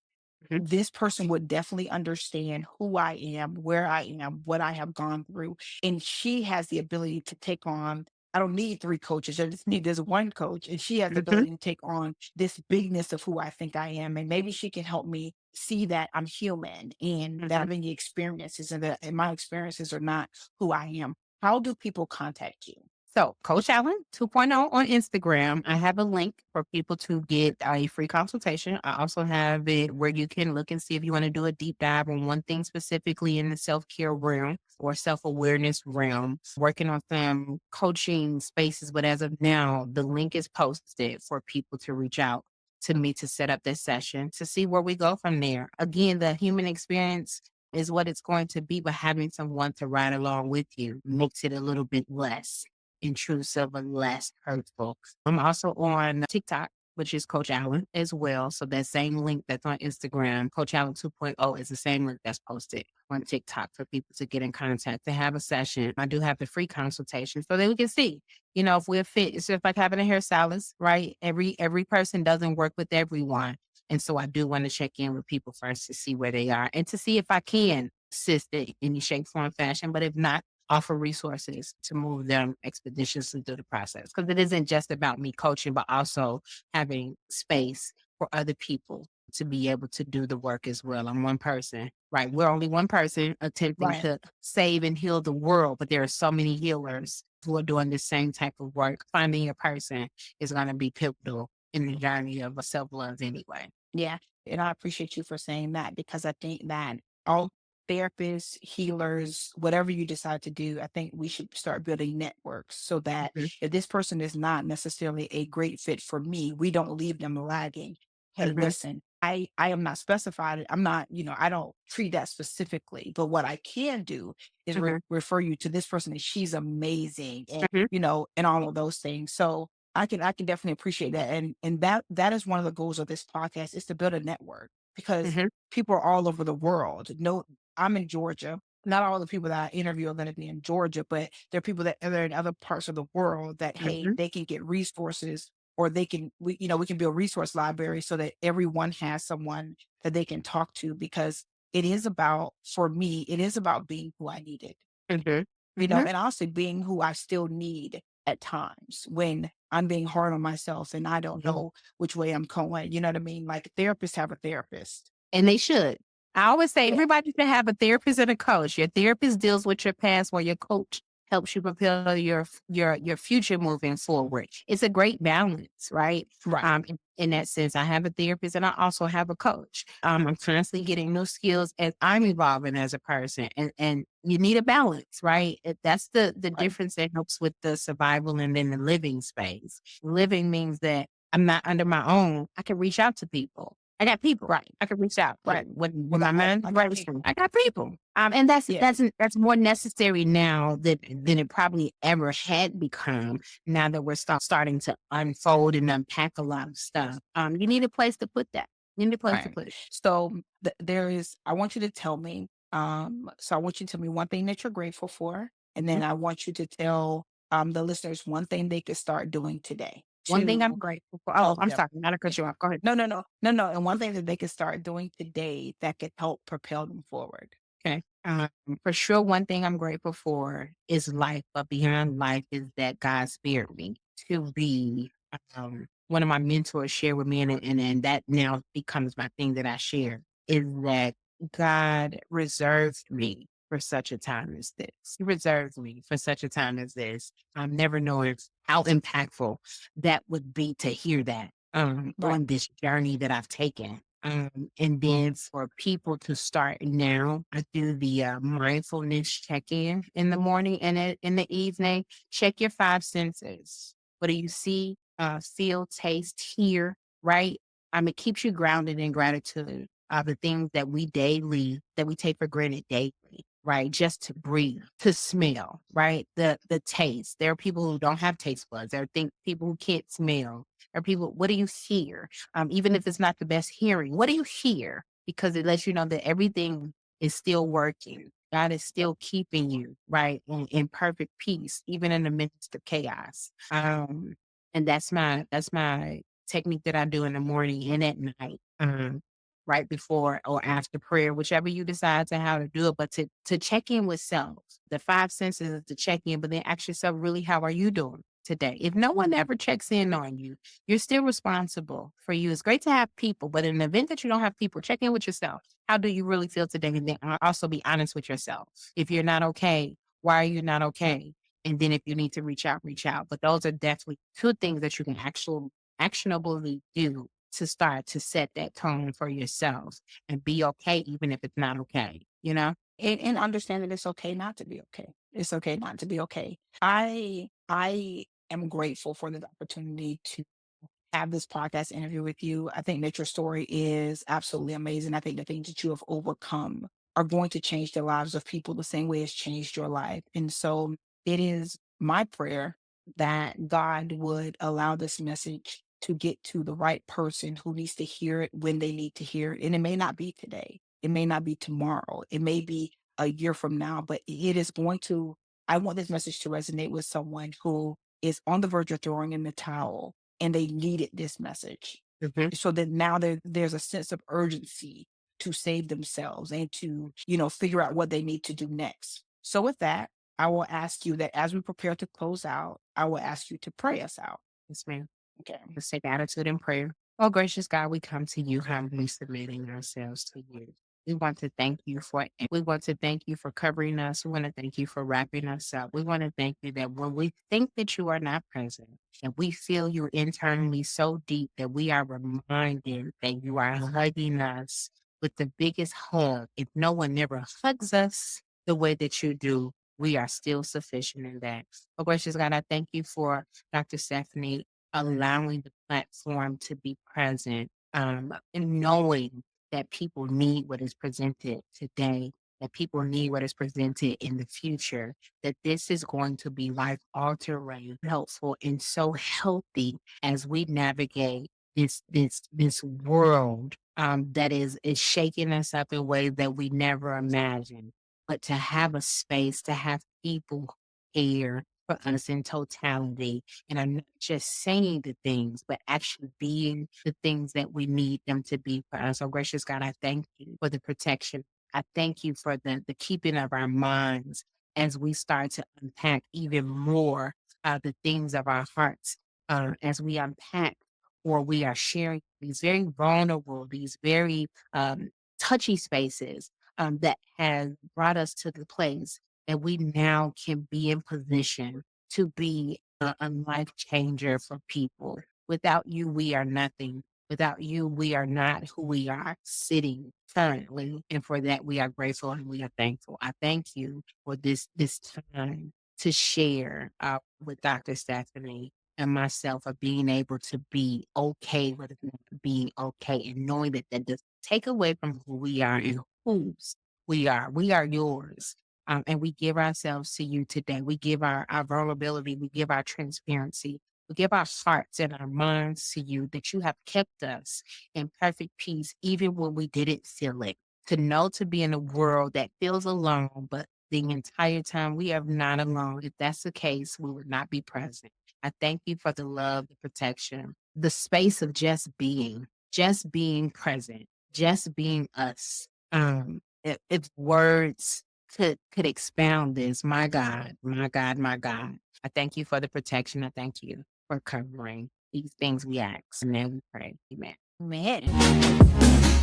Mhm. This person would definitely understand who I am, where I am, what I have gone through. And she has the ability to take on, I don't need 3 coaches. I just need this one coach. And she has the Mhm. ability to take on this bigness of who I think I am. And maybe she can help me see that I'm human and that Mhm. having the experiences and my experiences are not who I am. How do people contact you? So, Coach Allen 2.0 on Instagram. I have a link for people to get a free consultation. I also have it where you can look and see if you want to do a deep dive on one thing specifically in the self care realm or self awareness realm, working on some coaching spaces. But as of now, the link is posted for people to reach out to me to set up this session to see where we go from there. Again, the human experience is what it's going to be, but having someone to ride along with you makes it a little bit less intrusive and less hurtful. I'm also on TikTok, which is Coach Allen as well. So that same link that's on Instagram, Coach Allen 2.0 is the same link that's posted on TikTok for people to get in contact, to have a session. I do have the free consultation so that we can see, if we're fit. It's just like having a hairstylist, right? Every person doesn't work with everyone. And so I do want to check in with people first to see where they are and to see if I can assist in any shape, form, fashion. But if not, offer resources to move them expeditiously through the process. Because it isn't just about me coaching, but also having space for other people to be able to do the work as well. I'm one person, right? We're only one person attempting Right. to save and heal the world, but there are so many healers who are doing the same type of work. Finding a person is going to be pivotal in the journey of self love anyway. Yeah. And I appreciate you for saying that because I think that all therapists, healers, whatever you decide to do, I think we should start building networks so that Mhm. if this person is not necessarily a great fit for me, we don't leave them lagging. Hey, Mhm. listen, I am not specified. I'm not, I don't treat that specifically. But what I can do is Mhm, refer you to this person and she's amazing and mhm, and all of those things. So I can definitely appreciate that. And that is one of the goals of this podcast is to build a network because mhm, people are all over the world. No, I'm in Georgia. Not all the people that I interview are going to be in Georgia, but there are people that are in other parts of the world that, hey, mhm, they can get resources or we can build resource libraries so that everyone has someone that they can talk to because it is about for me it is about being who I needed, mhm, mhm, and honestly being who I still need at times when I'm being hard on myself and I don't mhm. know which way I'm going. You know what I mean? Like therapists have a therapist. And they should. I always say Yeah. everybody should have a therapist and a coach. Your therapist deals with your past, while your coach helps you propel your future moving forward. It's a great balance, right? Right. In that sense, I have a therapist and I also have a coach. I'm constantly getting new skills as I'm evolving as a person, and you need a balance, right? That's the Right. difference that helps with the survival and then the living space. Living means that I'm not under my own. I can reach out to people. I got people Right. I can reach out Right. when Well, my mind's I got racing. people. I got people. And that's Yeah. that's that's more necessary now than it probably ever had become. Now that we're starting to unfold and unpack a lot of stuff, you need a place to put that. You need a place to Right. put it. So there is, I want you to tell me, so I want you to tell me one thing that you're grateful for. And Mhm. then I want you to tell the listeners one thing they could start doing today One thing I'm to grateful for. Oh, help I'm them. sorry, not to Yeah. cut you off. Go ahead. No, no, no, no, no. And one thing that they could start doing today that could help propel them forward. Okay. For sure, one thing I'm grateful for is life, but beyond life is that God spared me to be. One of my mentors shared with me, and that now becomes my thing that I share is that God reserved me for such a time as this. He reserved me for such a time as this. I'm never knowing how impactful that would be to hear that Right. on this journey that I've taken. And then for people to start now, I do the mindfulness check in the morning and in the evening. Check your five senses. What do you see, feel, taste, hear? Right? It keeps you grounded in gratitude of the things that we take for granted daily. Right, just to breathe, to smell, right, the taste. There are people who don't have taste buds. There are people who can't smell. There are people. What do you hear? Even if it's not the best hearing, what do you hear? Because it lets you know that everything is still working. God is still keeping you, right, in perfect peace, even in the midst of chaos. And that's my technique that I do in the morning and at night. Right before or after prayer, whichever you decide to how to do it, but to check in with self. The five senses is to check in, but then ask yourself, really, how are you doing today? If no one ever checks in on you, you're still responsible for you. It's great to have people, but in the event that you don't have people, check in with yourself. How do you really feel today? And then also be honest with yourself. If you're not okay, why are you not okay? And then if you need to reach out, reach out. But those are definitely two things that you can actually actionably do to start to set that tone for yourself and be okay, even if it's not okay, you know? And understand that it's okay not to be okay. It's okay not to be okay. I am grateful for this opportunity to have this podcast interview with you. I think that your story is absolutely amazing. I think the things that you have overcome are going to change the lives of people the same way it's changed your life. And so it is my prayer that God would allow this message to get to the right person who needs to hear it when they need to hear it. And it may not be today, it may not be tomorrow, it may be a year from now, but it is going to. I want this message to resonate with someone who is on the verge of throwing in the towel and they needed this message. Mhm. So that now there's a sense of urgency to save themselves and to, figure out what they need to do next. So with that, I will ask you that as we prepare to close out, I will ask you to pray us out. Yes, ma'am. Okay. Let's take attitude in prayer. Oh, gracious God, we come to you humbly submitting ourselves to you. We want to thank you for covering us. We want to thank you for wrapping us up. We want to thank you that when we think that you are not present and we feel you internally so deep that we are reminded that you are hugging us with the biggest hug. If no one ever hugs us the way that you do, we are still sufficient in that. Oh, gracious God, I thank you for Dr. Stephanie allowing the platform to be present and knowing that people need what is presented today, that people need what is presented in the future, that this is going to be life altering, helpful, and so healthy as we navigate this world that is shaking us up in ways that we never imagined. But to have a space, to have people here for us in totality, and are not just saying the things, but actually being the things that we need them to be for us. So gracious God, I thank you for the protection. I thank you for the keeping of our minds as we start to unpack even more the things of our hearts, as we unpack or we are sharing these very vulnerable, these very touchy spaces that has brought us to the place that we now can be in position to be a life changer for people. Without you, we are nothing. Without you, we are not who we are sitting currently. And for that, we are grateful and we are thankful. I thank you for this time to share with Dr. Stephanie and myself of being able to be okay with not being okay and knowing that that does take away from who we are and whose we are. We are yours. And we give ourselves to you today. We give our vulnerability. We give our transparency. We give our hearts and our minds to you that you have kept us in perfect peace, even when we didn't feel it. To know to be in a world that feels alone, but the entire time we are not alone. If that's the case, we would not be present. I thank you for the love, the protection, the space of just being present, just being us. If words could expound this, my God, my God, my God. I thank you for the protection. I thank you for covering these things we ask. And then we pray. Amen. Man.